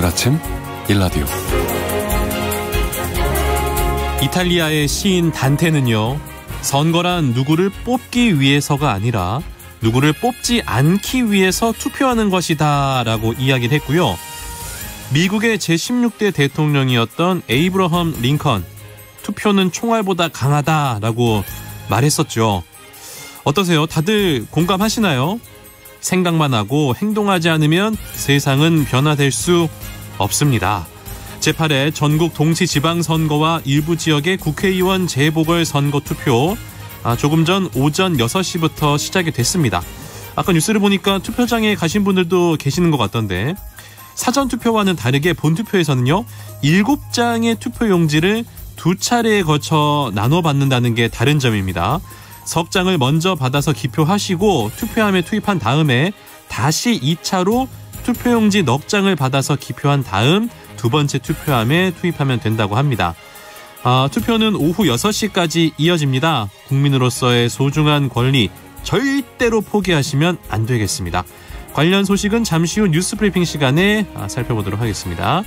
아침 일라디오. 이탈리아의 시인 단테는요, 선거란 누구를 뽑기 위해서가 아니라 누구를 뽑지 않기 위해서 투표하는 것이다 라고 이야기를 했고요. 미국의 제16대 대통령이었던 에이브러함 링컨, 투표는 총알보다 강하다라고 말했었죠. 어떠세요? 다들 공감하시나요? 생각만 하고 행동하지 않으면 세상은 변화될 수 없습니다. 제8회 전국 동시지방선거와 일부 지역의 국회의원 재보궐선거 투표, 조금 전 오전 6시부터 시작이 됐습니다. 아까 뉴스를 보니까 투표장에 가신 분들도 계시는 것 같던데, 사전투표와는 다르게 본투표에서는요 7장의 투표용지를 2차례에 거쳐 나눠받는다는 게 다른 점입니다. 석 장을 먼저 받아서 기표하시고 투표함에 투입한 다음에 다시 2차로 투표용지 넉 장을 받아서 기표한 다음 두 번째 투표함에 투입하면 된다고 합니다. 투표는 오후 6시까지 이어집니다. 국민으로서의 소중한 권리 절대로 포기하시면 안 되겠습니다. 관련 소식은 잠시 후 뉴스 브리핑 시간에 살펴보도록 하겠습니다.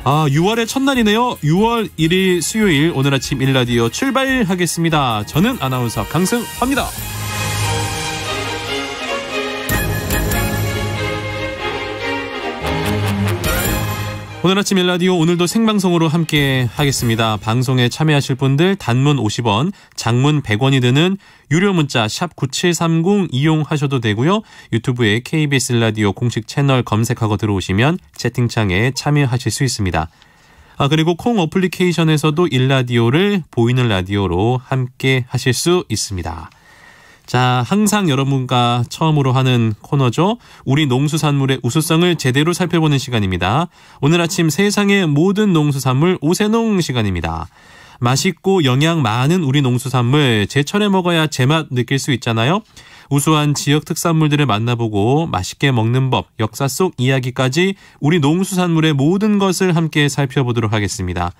6월의 첫날이네요. 6월 1일 수요일, 오늘 아침 일라디오 출발하겠습니다. 저는 아나운서 강승화입니다. 오늘 아침 일라디오 오늘도 생방송으로 함께 하겠습니다. 방송에 참여하실 분들 단문 50원, 장문 100원이 드는 유료 문자 샵 9730 이용하셔도 되고요. 유튜브에 KBS 일라디오 공식 채널 검색하고 들어오시면 채팅창에 참여하실 수 있습니다. 그리고 콩 어플리케이션에서도 일라디오를 보이는 라디오로 함께 하실 수 있습니다. 자, 항상 여러분과 처음으로 하는 코너죠. 우리 농수산물의 우수성을 제대로 살펴보는 시간입니다. 오늘 아침 세상의 모든 농수산물 오세농 시간입니다. 맛있고 영양 많은 우리 농수산물, 제철에 먹어야 제맛 느낄 수 있잖아요. 우수한 지역 특산물들을 만나보고 맛있게 먹는 법, 역사 속 이야기까지 우리 농수산물의 모든 것을 함께 살펴보도록 하겠습니다.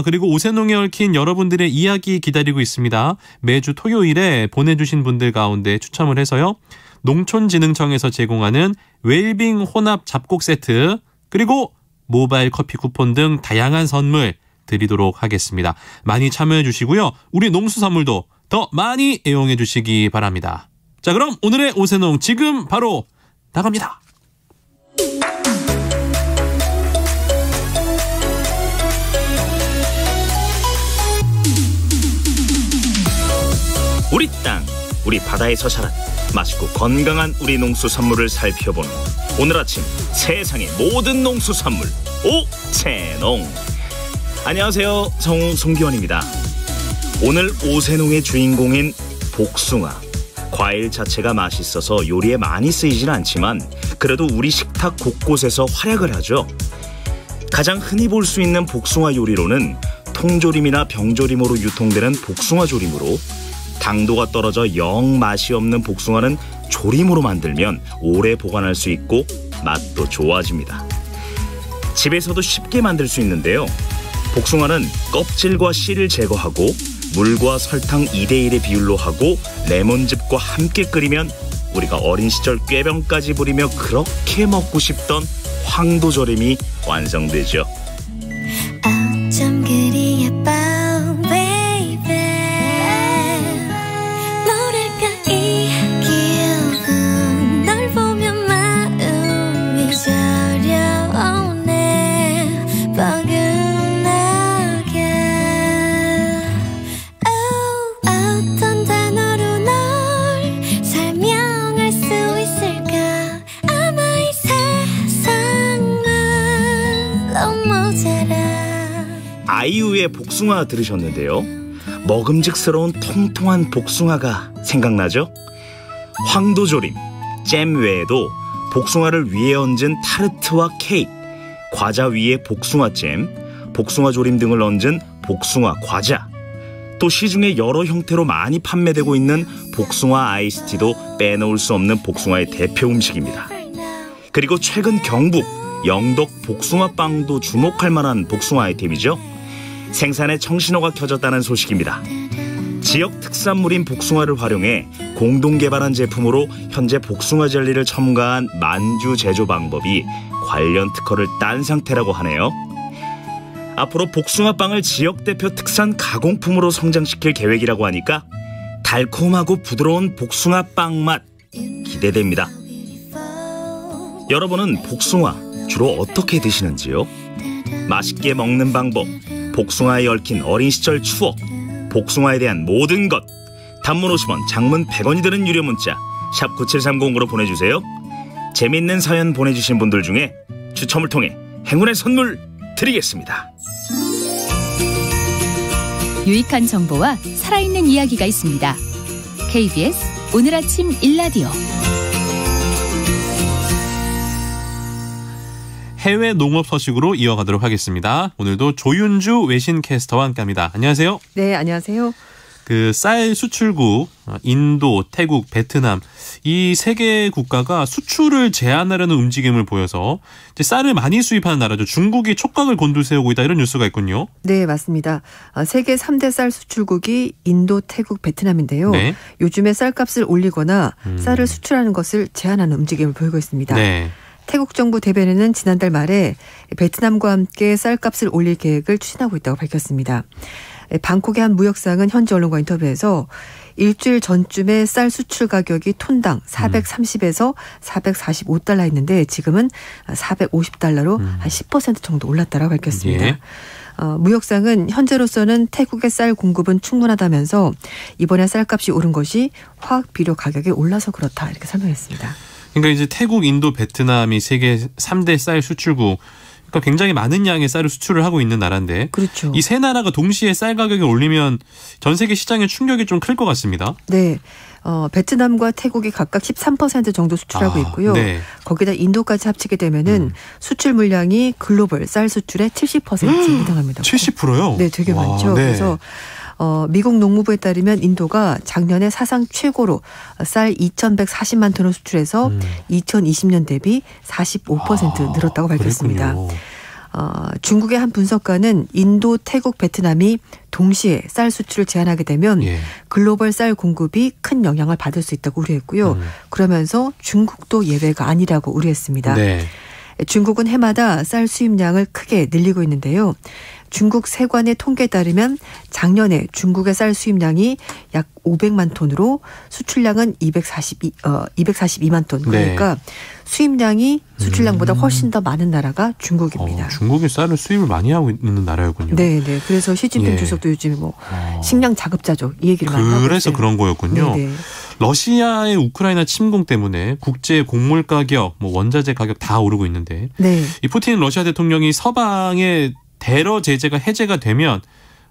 그리고 오세농에 얽힌 여러분들의 이야기 기다리고 있습니다. 매주 토요일에 보내주신 분들 가운데 추첨을 해서요, 농촌진흥청에서 제공하는 웰빙 혼합 잡곡 세트, 그리고 모바일 커피 쿠폰 등 다양한 선물 드리도록 하겠습니다. 많이 참여해 주시고요. 우리 농수산물도 더 많이 애용해 주시기 바랍니다. 자, 그럼 오늘의 오세농 지금 바로 나갑니다. 우리 땅, 우리 바다에서 자란 맛있고 건강한 우리 농수산물을 살펴보는 오늘 아침 세상의 모든 농수산물 오세농. 안녕하세요, 성우 송기원입니다. 오늘 오세농의 주인공인 복숭아. 과일 자체가 맛있어서 요리에 많이 쓰이진 않지만 그래도 우리 식탁 곳곳에서 활약을 하죠. 가장 흔히 볼 수 있는 복숭아 요리로는 통조림이나 병조림으로 유통되는 복숭아 조림으로, 당도가 떨어져 영 맛이 없는 복숭아는 조림으로 만들면 오래 보관할 수 있고 맛도 좋아집니다. 집에서도 쉽게 만들 수 있는데요. 복숭아는 껍질과 씨를 제거하고 물과 설탕 2대1의 비율로 하고 레몬즙과 함께 끓이면 우리가 어린 시절 꾀병까지 부리며 그렇게 먹고 싶던 황도조림이 완성되죠. 어쩜 그리 예뻐 아이유의 복숭아 들으셨는데요. 먹음직스러운 통통한 복숭아가 생각나죠? 황도조림, 잼 외에도 복숭아를 위에 얹은 타르트와 케이크, 과자 위에 복숭아잼, 복숭아조림 등을 얹은 복숭아 과자, 또 시중에 여러 형태로 많이 판매되고 있는 복숭아 아이스티도 빼놓을 수 없는 복숭아의 대표 음식입니다. 그리고 최근 경북, 영덕 복숭아빵도 주목할 만한 복숭아 아이템이죠. 생산에 청신호가 켜졌다는 소식입니다. 지역 특산물인 복숭아를 활용해 공동 개발한 제품으로 현재 복숭아 젤리를 첨가한 만주 제조 방법이 관련 특허를 딴 상태라고 하네요. 앞으로 복숭아빵을 지역 대표 특산 가공품으로 성장시킬 계획이라고 하니까 달콤하고 부드러운 복숭아빵 맛 기대됩니다. 여러분은 복숭아 주로 어떻게 드시는지요? 맛있게 먹는 방법, 복숭아에 얽힌 어린 시절 추억, 복숭아에 대한 모든 것. 단문 50원, 장문 100원이 드는 유료 문자 샵 9730으로 보내주세요. 재밌는 사연 보내주신 분들 중에 추첨을 통해 행운의 선물 드리겠습니다. 유익한 정보와 살아있는 이야기가 있습니다. KBS 오늘 아침 일라디오. 해외 농업 소식으로 이어가도록 하겠습니다. 오늘도 조윤주 외신 캐스터와 함께합니다. 안녕하세요. 네, 안녕하세요. 그 쌀 수출국 인도, 태국, 베트남 이 세 개 국가가 수출을 제한하려는 움직임을 보여서 이제 쌀을 많이 수입하는 나라죠. 중국이 촉각을 곤두세우고 있다 이런 뉴스가 있군요. 네, 맞습니다. 세계 3대 쌀 수출국이 인도, 태국, 베트남인데요. 네. 요즘에 쌀값을 올리거나 쌀을 수출하는 것을 제한하는 움직임을 보이고 있습니다. 네. 태국 정부 대변인은 지난달 말에 베트남과 함께 쌀값을 올릴 계획을 추진하고 있다고 밝혔습니다. 방콕의 한 무역상은 현지 언론과 인터뷰에서 일주일 전쯤에 쌀 수출 가격이 톤당 430에서 445달러였는데 지금은 450달러로 한 10% 정도 올랐다고 밝혔습니다. 예. 무역상은 현재로서는 태국의 쌀 공급은 충분하다면서 이번에 쌀값이 오른 것이 화학 비료 가격이 올라서 그렇다 이렇게 설명했습니다. 그러니까 이제 태국, 인도, 베트남이 세계 3대 쌀 수출국. 그러니까 굉장히 많은 양의 쌀을 수출을 하고 있는 나라인데 그렇죠. 이 세 나라가 동시에 쌀 가격을 올리면 전 세계 시장에 충격이 좀 클 것 같습니다. 네. 베트남과 태국이 각각 13% 정도 수출하고 있고요. 네. 거기다 인도까지 합치게 되면은 수출 물량이 글로벌 쌀 수출의 70%에 해당합니다. 70%요? 네, 되게 와, 많죠. 네. 그래서 미국 농무부에 따르면 인도가 작년에 사상 최고로 쌀 2,140만 톤을 수출해서 2020년 대비 45% 늘었다고 밝혔습니다. 중국의 한 분석가는 인도, 태국, 베트남이 동시에 쌀 수출을 제한하게 되면 예. 글로벌 쌀 공급이 큰 영향을 받을 수 있다고 우려했고요. 그러면서 중국도 예외가 아니라고 우려했습니다. 네. 중국은 해마다 쌀 수입량을 크게 늘리고 있는데요. 중국 세관의 통계에 따르면 작년에 중국의 쌀 수입량이 약 500만 톤으로 수출량은 242만 톤. 그러니까 네. 수입량이 수출량보다 훨씬 더 많은 나라가 중국입니다. 중국이 쌀을 수입을 많이 하고 있는 나라였군요. 네, 네. 그래서 시진핑 예. 주석도 요즘 식량 자급자족 이 얘기를 많이 하고 있어요. 그래서 그런 거였군요. 네, 네. 러시아의 우크라이나 침공 때문에 국제 곡물 가격, 원자재 가격 다 오르고 있는데 네. 이 푸틴 러시아 대통령이 서방의 대러 제재가 해제가 되면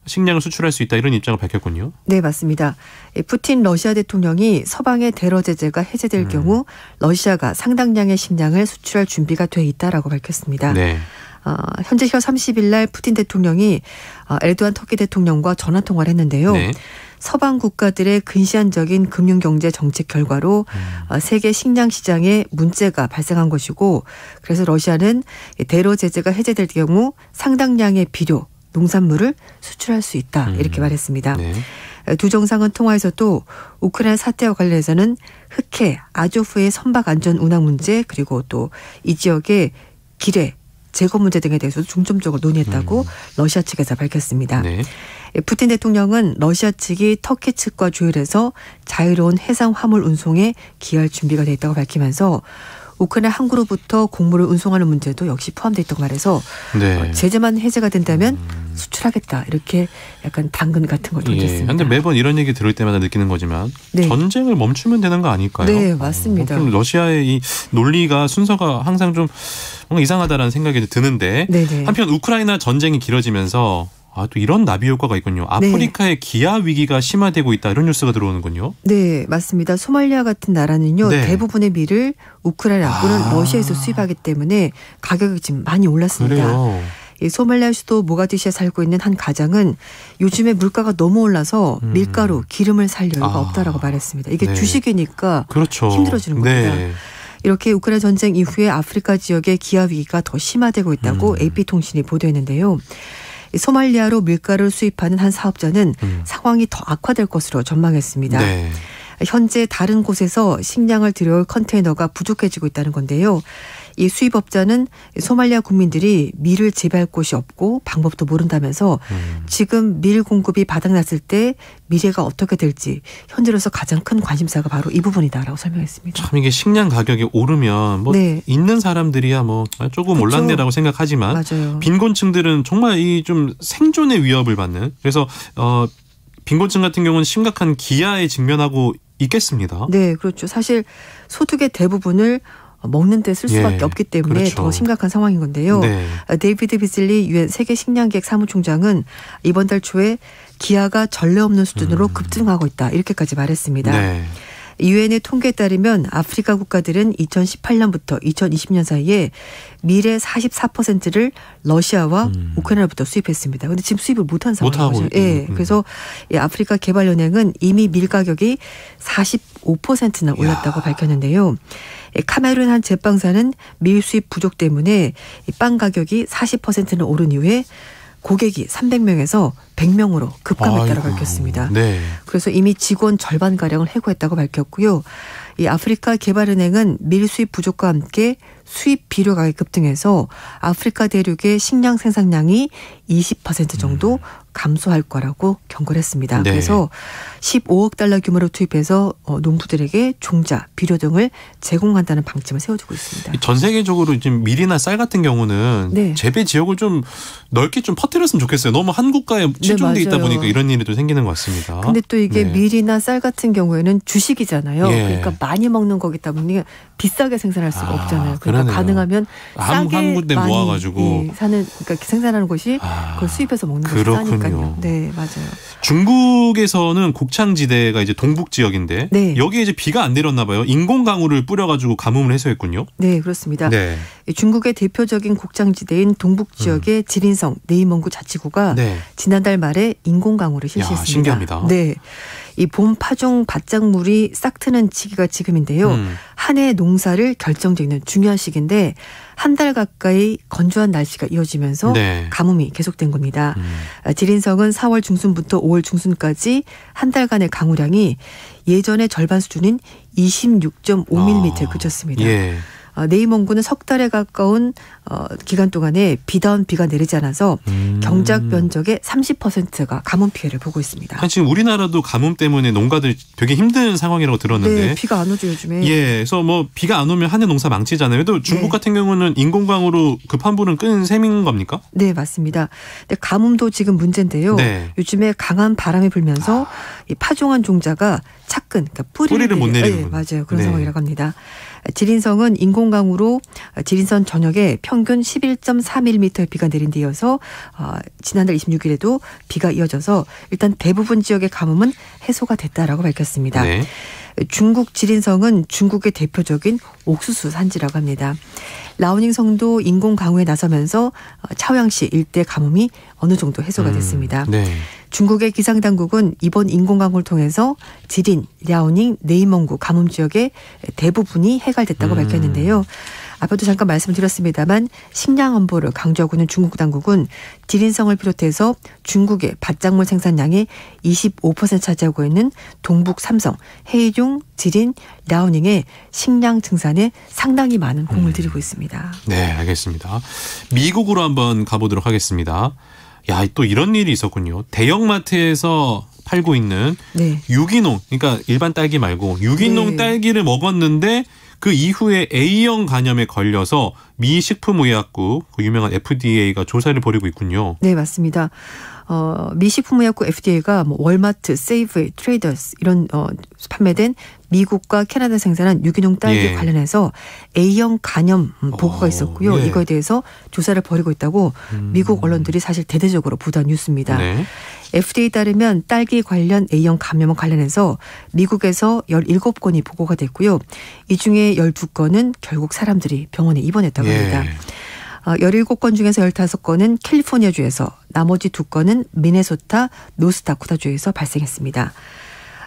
식량을 수출할 수 있다 이런 입장을 밝혔군요. 네, 맞습니다. 푸틴 러시아 대통령이 서방의 대러 제재가 해제될 경우 러시아가 상당량의 식량을 수출할 준비가 돼 있다라고 밝혔습니다. 네. 현재 혀 30일 날 푸틴 대통령이 에르도안 터키 대통령과 전화 통화를 했는데요. 네. 서방 국가들의 근시안적인 금융경제 정책 결과로 세계 식량 시장에 문제가 발생한 것이고 그래서 러시아는 대러 제재가 해제될 경우 상당량의 비료, 농산물을 수출할 수 있다 이렇게 말했습니다. 네. 두 정상은 통화에서도 우크라이나 사태와 관련해서는 흑해, 아조프의 선박 안전 운항 문제 그리고 또 이 지역의 기뢰, 제거 문제 등에 대해서도 중점적으로 논의했다고 러시아 측에서 밝혔습니다. 네. 푸틴 대통령은 러시아 측이 터키 측과 조율해서 자유로운 해상 화물 운송에 기여할 준비가 돼 있다고 밝히면서 우크라이나 항구로부터 곡물을 운송하는 문제도 역시 포함되어 있다고 말해서 네. 제재만 해제가 된다면 수출하겠다 이렇게 약간 당근 같은 걸 던졌습니다. 그런데 매번 이런 얘기 들을 때마다 느끼는 거지만 네. 전쟁을 멈추면 되는 거 아닐까요? 네, 맞습니다. 좀 러시아의 이 논리가 순서가 항상 좀 뭔가 이상하다라는 생각이 드는데 네네. 한편 우크라이나 전쟁이 길어지면서 또 이런 나비 효과가 있군요. 아프리카의 기아 위기가 심화되고 있다 이런 뉴스가 들어오는군요. 네, 맞습니다. 소말리아 같은 나라는요. 네. 대부분의 밀을 우크라이나 또는 러시아에서 수입하기 때문에 가격이 지금 많이 올랐습니다. 그래요. 이 소말리아 수도 모가디슈에 살고 있는 한 가장은 요즘에 물가가 너무 올라서 밀가루, 기름을 살 여유가 없다라고 말했습니다. 이게 네. 주식이니까 그렇죠. 힘들어지는 겁니다. 네. 이렇게 우크라이나 전쟁 이후에 아프리카 지역의 기아 위기가 더 심화되고 있다고 AP통신이 보도했는데요. 소말리아로 밀가루를 수입하는 한 사업자는 상황이 더 악화될 것으로 전망했습니다. 네. 현재 다른 곳에서 식량을 들여올 컨테이너가 부족해지고 있다는 건데요. 이 수입업자는 소말리아 국민들이 밀을 재배할 곳이 없고 방법도 모른다면서 지금 밀 공급이 바닥났을 때 미래가 어떻게 될지 현재로서 가장 큰 관심사가 바로 이 부분이다라고 설명했습니다. 참 이게 식량 가격이 오르면 뭐 네. 있는 사람들이야 뭐 조금 그렇죠. 올랐네라고 생각하지만 맞아요. 빈곤층들은 정말 이 좀 생존의 위협을 받는 그래서 빈곤층 같은 경우는 심각한 기아에 직면하고 있겠습니다. 네, 그렇죠. 사실 소득의 대부분을 먹는 데 쓸 수밖에 예, 없기 때문에 그렇죠. 더 심각한 상황인 건데요. 네. 데이비드 비슬리 유엔 세계식량계획 사무총장은 이번 달 초에 기아가 전례 없는 수준으로 급증하고 있다. 이렇게까지 말했습니다. 네. 유엔의 통계에 따르면 아프리카 국가들은 2018년부터 2020년 사이에 밀의 44%를 러시아와 우크라이나부터 수입했습니다. 그런데 지금 수입을 못한 상황이죠. 예. 그래서 아프리카 개발연맹은 이미 밀 가격이 45%나 올랐다고 밝혔는데요. 카메룬 한 제빵사는 밀 수입 부족 때문에 빵 가격이 40%는 오른 이후에 고객이 300명에서 100명으로 급감했다고 밝혔습니다. 네. 그래서 이미 직원 절반가량을 해고했다고 밝혔고요. 이 아프리카 개발은행은 밀 수입 부족과 함께 수입 비료 가격이 급등해서 아프리카 대륙의 식량 생산량이 20% 정도 감소할 거라고 경고를 했습니다. 네. 그래서 15억 달러 규모로 투입해서 농부들에게 종자, 비료 등을 제공한다는 방침을 세워주고 있습니다. 전 세계적으로 지금 밀이나 쌀 같은 경우는 네. 재배 지역을 좀 넓게 좀 퍼뜨렸으면 좋겠어요. 너무 한 국가에 집중돼 있다 맞아요. 보니까 이런 일이 또 생기는 것 같습니다. 근데 또 이게 네. 밀이나 쌀 같은 경우에는 주식이잖아요. 예. 그러니까 많이 먹는 거기 때문에 비싸게 생산할 수가 없잖아요. 그러니까 그러네요. 가능하면 싸게 한 군데 많이 모아가지고 사는 그러니까 생산하는 곳이 그걸 수입해서 먹는 것이 그렇군요. 싸니까요. 네, 맞아요. 중국에서는 곡창지대가 이제 동북 지역인데 네. 여기에 이제 비가 안 내렸나 봐요. 인공 강우를 뿌려가지고 가뭄을 해소했군요. 네, 그렇습니다. 네. 중국의 대표적인 곡창지대인 동북 지역의 지린성 네이멍구 자치구가 네. 지난달 말에 인공 강우를 실시했습니다. 신기합니다. 네. 이 봄 파종 밭작물이 싹 트는 시기가 지금인데요. 한 해 농사를 결정짓는 중요한 시기인데 한 달 가까이 건조한 날씨가 이어지면서 네. 가뭄이 계속된 겁니다. 지린성은 4월 중순부터 5월 중순까지 한 달간의 강우량이 예전의 절반 수준인 26.5mm에 그쳤습니다. 예. 네이멍구는 석 달에 가까운 기간 동안에 비다운 비가 내리지 않아서 경작 면적의 30%가 가뭄 피해를 보고 있습니다. 아니, 지금 우리나라도 가뭄 때문에 농가들 되게 힘든 상황이라고 들었는데. 네, 비가 안 오죠 요즘에. 예, 그래서 뭐 비가 안 오면 한 해 농사 망치잖아요. 또 중국 네. 같은 경우는 인공강우로 급한 불은 끄는 셈인 겁니까? 네, 맞습니다. 근데 가뭄도 지금 문제인데요. 네. 요즘에 강한 바람이 불면서 이 파종한 종자가 차근, 그러니까 뿌리를 못 내리는. 네, 맞아요. 그런 네. 상황이라고 합니다. 지린성은 인공강우로 지린선 전역에 평균 11.3mm 비가 내린 데 이어서 지난달 26일에도 비가 이어져서 일단 대부분 지역의 가뭄은 해소가 됐다라고 밝혔습니다. 네. 중국 지린성은 중국의 대표적인 옥수수 산지라고 합니다. 라오닝성도 인공 강우에 나서면서 차오양시 일대 가뭄이 어느 정도 해소가 됐습니다. 네. 중국의 기상당국은 이번 인공강우를 통해서 지린, 랴오닝, 네이멍구 가뭄 지역의 대부분이 해갈됐다고 밝혔는데요. 앞에도 잠깐 말씀드렸습니다만 식량 안보를 강조하고 있는 중국 당국은 지린성을 비롯해서 중국의 밭작물 생산량의 25% 차지하고 있는 동북 삼성, 헤이룡, 지린, 랴오닝의 식량 증산에 상당히 많은 공을 들이고 있습니다. 네, 알겠습니다. 미국으로 한번 가보도록 하겠습니다. 야, 또 이런 일이 있었군요. 대형마트에서 팔고 있는 네. 유기농, 그러니까 일반 딸기 말고 유기농 네. 딸기를 먹었는데 그 이후에 A형 간염에 걸려서 미 식품의약국, 그 유명한 FDA가 조사를 벌이고 있군요. 네, 맞습니다. 미 식품의약국 FDA가 뭐 월마트, 세이브웨이, 트레이더스 이런 판매된 미국과 캐나다 생산한 유기농 딸기 예. 관련해서 A형 간염 보고가 있었고요. 예. 이거에 대해서 조사를 벌이고 있다고 미국 언론들이 사실 대대적으로 보도한 뉴스입니다. 네. FDA에 따르면 딸기 관련 A형 감염과 관련해서 미국에서 17건이 보고가 됐고요. 이 중에 12건은 결국 사람들이 병원에 입원했다고 합니다. 17건 중에서 15건은 캘리포니아주에서 나머지 2건은 미네소타, 노스다코타주에서 발생했습니다.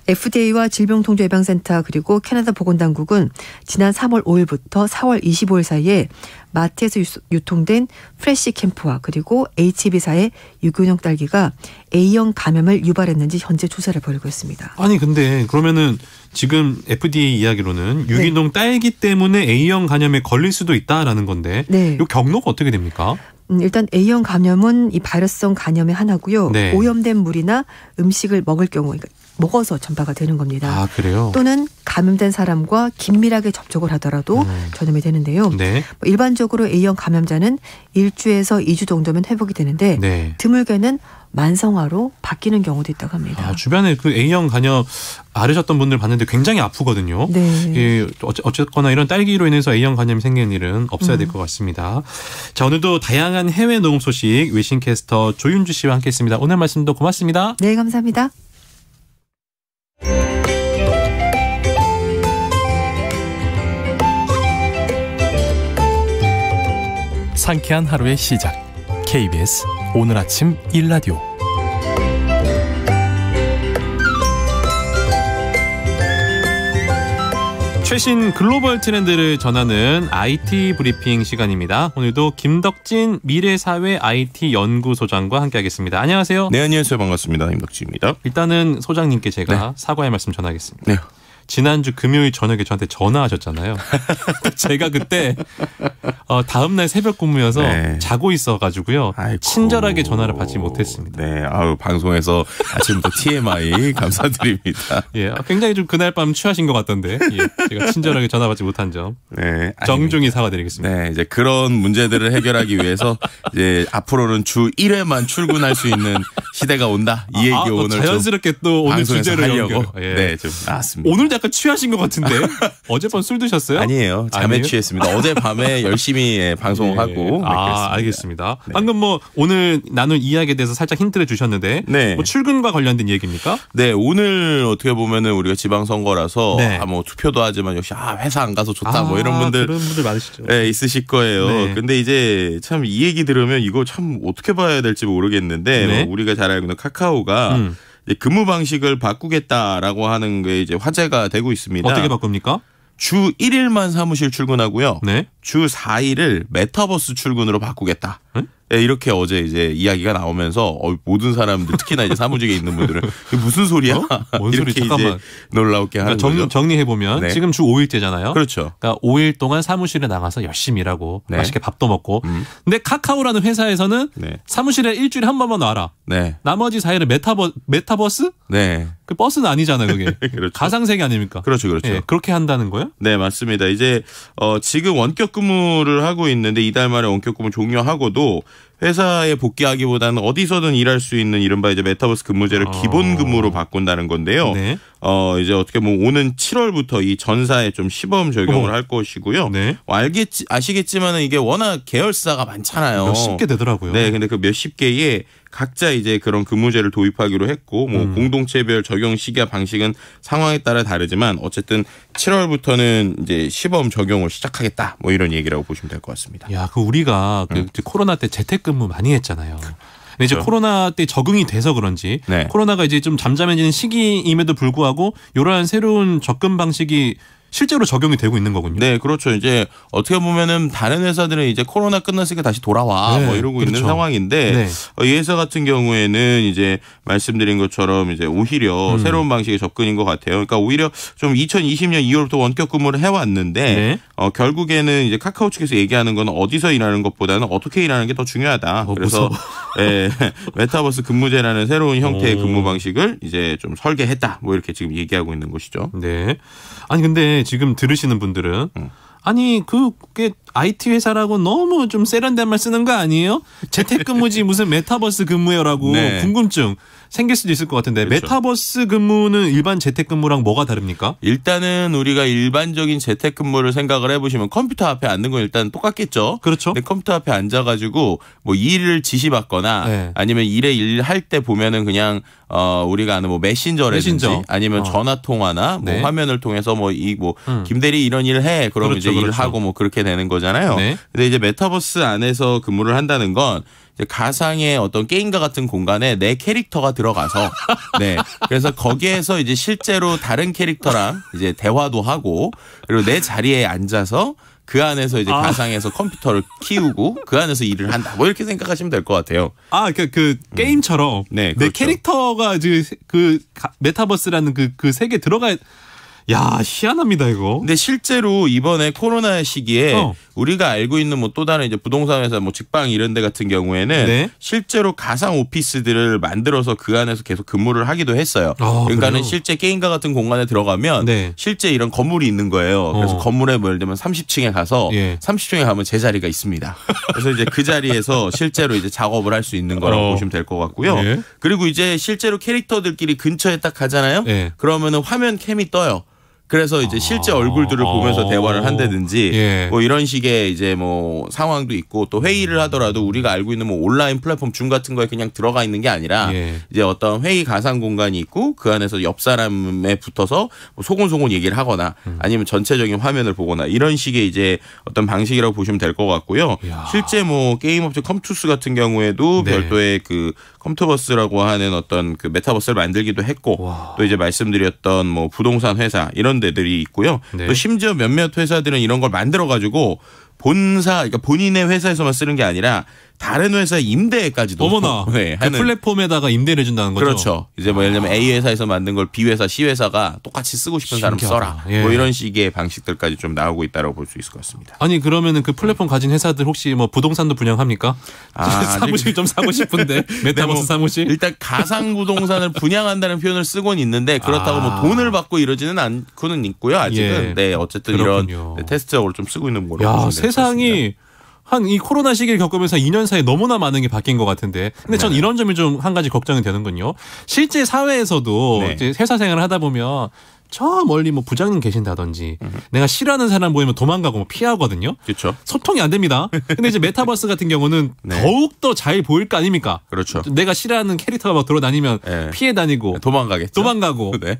FDA와 질병통제예방센터 그리고 캐나다 보건당국은 지난 3월 5일부터 4월 25일 사이에 마트에서 유통된 프레시 캠프와 그리고 HB사의 유기농 딸기가 A형 감염을 유발했는지 현재 조사를 벌이고 있습니다. 아니 근데 그러면은 지금 FDA 이야기로는 유기농 딸기 때문에 A형 감염에 걸릴 수도 있다라는 건데 이 경로가 어떻게 됩니까? 일단 A형 감염은 이 바이러스성 감염의 하나고요. 오염된 물이나 음식을 먹을 경우 그러니까 먹어서 전파가 되는 겁니다. 아, 그래요? 또는 감염된 사람과 긴밀하게 접촉을 하더라도 전염이 되는데요. 일반적으로 A형 감염자는 1주에서 2주 정도면 회복이 되는데 드물게는 만성화로 바뀌는 경우도 있다고 합니다. 주변에 그 A형 감염 앓으셨던 분들 봤는데 굉장히 아프거든요. 어쨌거나 이런 딸기로 인해서 A형 감염이 생기는 일은 없어야 될 것 같습니다. 자, 오늘도 다양한 해외 농업 소식 외신캐스터 조윤주 씨와 함께했습니다. 오늘 말씀도 고맙습니다. 네, 감사합니다. 상쾌한 하루의 시작. KBS 오늘 아침 1라디오. 최신 글로벌 트렌드를 전하는 IT 브리핑 시간입니다. 오늘도 김덕진 미래사회 IT 연구소장과 함께하겠습니다. 안녕하세요. 네, 안녕하세요. 반갑습니다. 김덕진입니다. 일단은 소장님께 제가 사과의 말씀 전하겠습니다. 네. 지난주 금요일 저녁에 저한테 전화하셨잖아요. 제가 그때 다음날 새벽 근무여서 자고 있어가지고요. 친절하게 전화를 받지 못했습니다. 네, 방송에서 아침부터 TMI 감사드립니다. 예, 굉장히 좀 그날 밤 취하신 것 같던데 제가 친절하게 전화 받지 못한 점 정중히 사과드리겠습니다. 네, 이제 그런 문제들을 해결하기 위해서 이제 앞으로는 주 1회만 출근할 수 있는 시대가 온다. 이 얘기 오늘 자연스럽게 또 오늘 주제를 하려고 좀 나왔습니다. 오늘 약간 취하신 것 같은데 어젯밤 술 드셨어요? 아니에요. 잠에 취했습니다. 어젯밤에 열심히 방송하고. 알겠습니다. 방금 오늘 나눌 이야기에 대해서 살짝 힌트를 주셨는데 출근과 관련된 얘기입니까? 네, 오늘 어떻게 보면은 우리가 지방선거라서 투표도 하지만 역시 회사 안 가서 좋다 이런 분들 그런 분들 많으시죠. 네, 있으실 거예요. 근데 이제 참 이 얘기 들으면 이거 참 어떻게 봐야 될지 모르겠는데 우리가 잘 알고 있는 카카오가 근무 방식을 바꾸겠다라고 하는 게 이제 화제가 되고 있습니다. 어떻게 바꿉니까? 주 1일만 사무실 출근하고요. 주 4일을 메타버스 출근으로 바꾸겠다. 네, 이렇게 어제 이제 이야기가 나오면서 모든 사람들 특히나 이제 사무직에 있는 분들은 무슨 소리야? 뭔 소리? 이렇게 이제 놀라웠게 하는 거죠. 정리해 보면 지금 주 5일째잖아요. 그렇죠. 그러니까 5일 동안 사무실에 나가서 열심히 일하고 맛있게 밥도 먹고. 근데 카카오라는 회사에서는 사무실에 일주일에 한 번만 와라. 나머지 4일은 메타버스? 그 버스는 아니잖아요, 그게. 그렇죠. 가상세계 아닙니까? 그렇죠, 그렇죠. 예, 그렇게 한다는 거예요? 네, 맞습니다. 이제 지금 원격 근무를 하고 있는데 이달 말에 원격 근무 종료하고도 회사에 복귀하기보다는 어디서든 일할 수 있는 이른바 이제 메타버스 근무제를 기본 근무로 바꾼다는 건데요. 이제 어떻게 보면 오는 7월부터 이 전사에 좀 시범 적용을 할 것이고요. 아시겠지만은 이게 워낙 계열사가 많잖아요. 몇십 개 되더라고요. 네, 근데 그 몇십 개의 각자 이제 그런 근무제를 도입하기로 했고 공동체별 적용 시기와 방식은 상황에 따라 다르지만 어쨌든 7월부터는 이제 시범 적용을 시작하겠다. 이런 얘기라고 보시면 될 것 같습니다. 야, 우리가 코로나 때 재택근무 많이 했잖아요. 근데 이제 코로나 때 적응이 돼서 그런지 코로나가 이제 좀 잠잠해지는 시기임에도 불구하고 이러한 새로운 접근 방식이 실제로 적용이 되고 있는 거군요. 네, 그렇죠. 이제 어떻게 보면은 다른 회사들은 이제 코로나 끝났으니까 다시 돌아와 이러고 있는 상황인데 이 회사 같은 경우에는 이제 말씀드린 것처럼 이제 오히려 새로운 방식의 접근인 것 같아요. 그러니까 오히려 좀 2020년 2월부터 원격 근무를 해왔는데 결국에는 이제 카카오 측에서 얘기하는 건 어디서 일하는 것보다는 어떻게 일하는 게 더 중요하다. 그래서 메타버스 근무제라는 새로운 형태의 근무 방식을 이제 좀 설계했다. 이렇게 지금 얘기하고 있는 것이죠. 네. 아니 근데 지금 들으시는 분들은 아니 그게 IT 회사라고 너무 좀 세련된 말 쓰는 거 아니에요? 재택근무지 무슨 메타버스 근무요라고 궁금증 생길 수도 있을 것 같은데 메타버스 근무는 일반 재택근무랑 뭐가 다릅니까? 일단은 우리가 일반적인 재택근무를 생각을 해보시면 컴퓨터 앞에 앉는 건 일단 똑같겠죠. 그렇죠. 근데 컴퓨터 앞에 앉아가지고 일을 지시받거나 아니면 일할 때 보면은 그냥 우리가 아는 뭐 메신저 아니면 전화 통화나 뭐 네. 화면을 통해서 뭐 김대리 이런 일을 해. 그러면 그렇죠, 이제 그렇죠. 일하고 뭐 그렇게 되는 거잖아요. 네. 근데 이제 메타버스 안에서 근무를 한다는 건 가상의 어떤 게임과 같은 공간에 내 캐릭터가 들어가서 네. 그래서 거기에서 이제 실제로 다른 캐릭터랑 이제 대화도 하고 그리고 내 자리에 앉아서 그 안에서 이제 가상에서 컴퓨터를 키우고 그 안에서 일을 한다. 뭐 이렇게 생각하시면 될 것 같아요. 그 게임처럼 네, 내 그렇죠. 캐릭터가 이제 그 메타버스라는 그 세계에 들어가. 야, 희한합니다, 이거. 근데 실제로 이번에 코로나 시기에 우리가 알고 있는 뭐 또 다른 이제 부동산 회사 뭐 직방 이런 데 같은 경우에는 네. 실제로 가상 오피스들을 만들어서 그 안에서 계속 근무를 하기도 했어요. 그러니까는 그래요? 실제 게임과 같은 공간에 들어가면 네. 실제 이런 건물이 있는 거예요. 그래서 건물에 뭐 예를 들면 30층에 가서 예. 30층에 가면 제 자리가 있습니다. 그래서 이제 그 자리에서 실제로 이제 작업을 할 수 있는 거라고 보시면 될 것 같고요. 예. 그리고 이제 실제로 캐릭터들끼리 근처에 딱 가잖아요. 예. 그러면은 화면 캠이 떠요. 그래서 이제 실제 얼굴들을 보면서 대화를 한다든지 예. 뭐 이런 식의 이제 뭐 상황도 있고 또 회의를 하더라도 우리가 알고 있는 뭐 온라인 플랫폼 줌 같은 거에 그냥 들어가 있는 게 아니라 예. 이제 어떤 회의 가상 공간이 있고 그 안에서 옆 사람에 붙어서 뭐 소곤소곤 얘기를 하거나 아니면 전체적인 화면을 보거나 이런 식의 이제 어떤 방식이라고 보시면 될 것 같고요. 이야. 실제 뭐 게임 업체 컴투스 같은 경우에도 네. 별도의 그 컴투버스라고 하는 어떤 그 메타버스를 만들기도 했고 와. 또 이제 말씀드렸던 뭐 부동산 회사 이런 데들이 있고요. 네. 또 심지어 몇몇 회사들은 이런 걸 만들어 가지고 그러니까 본인의 회사에서만 쓰는 게 아니라 다른 회사의 임대까지도 어머나. 네, 그 플랫폼에다가 임대를 해준다는 거죠. 그렇죠. 이제 뭐 예를 들면 A 회사에서 만든 걸 B 회사, C 회사가 똑같이 쓰고 싶은 사람 신기하다. 써라. 예. 뭐 이런 식의 방식들까지 좀 나오고 있다고 볼 수 있을 것 같습니다. 아니 그러면은 그 플랫폼 가진 회사들 혹시 뭐 부동산도 분양합니까? 사무실 좀 사고 싶은데 메타버스 사무실. 일단 가상 부동산을 분양한다는 표현을 쓰고는 있는데 그렇다고 뭐 돈을 받고 이러지는 않고는 있고요. 아직은. 예. 네, 어쨌든 그렇군요. 이런 테스트적으로 좀 쓰고 있는 거로. 야, 세상이 한 이 코로나 시기를 겪으면서 2년 사이에 너무나 많은 게 바뀐 것 같은데. 근데 전 이런 점이 좀 한 가지 걱정이 되는군요. 실제 사회에서도 네. 이제 회사 생활을 하다 보면 저 멀리 뭐 부장님 계신다든지 내가 싫어하는 사람 보이면 도망가고 뭐 피하거든요. 그렇죠. 소통이 안 됩니다. 근데 이제 메타버스 같은 경우는 네. 더욱 더 잘 보일 거 아닙니까? 그렇죠. 내가 싫어하는 캐릭터가 막 돌아다니면 네. 피해 다니고 도망가겠죠. 도망가고 네.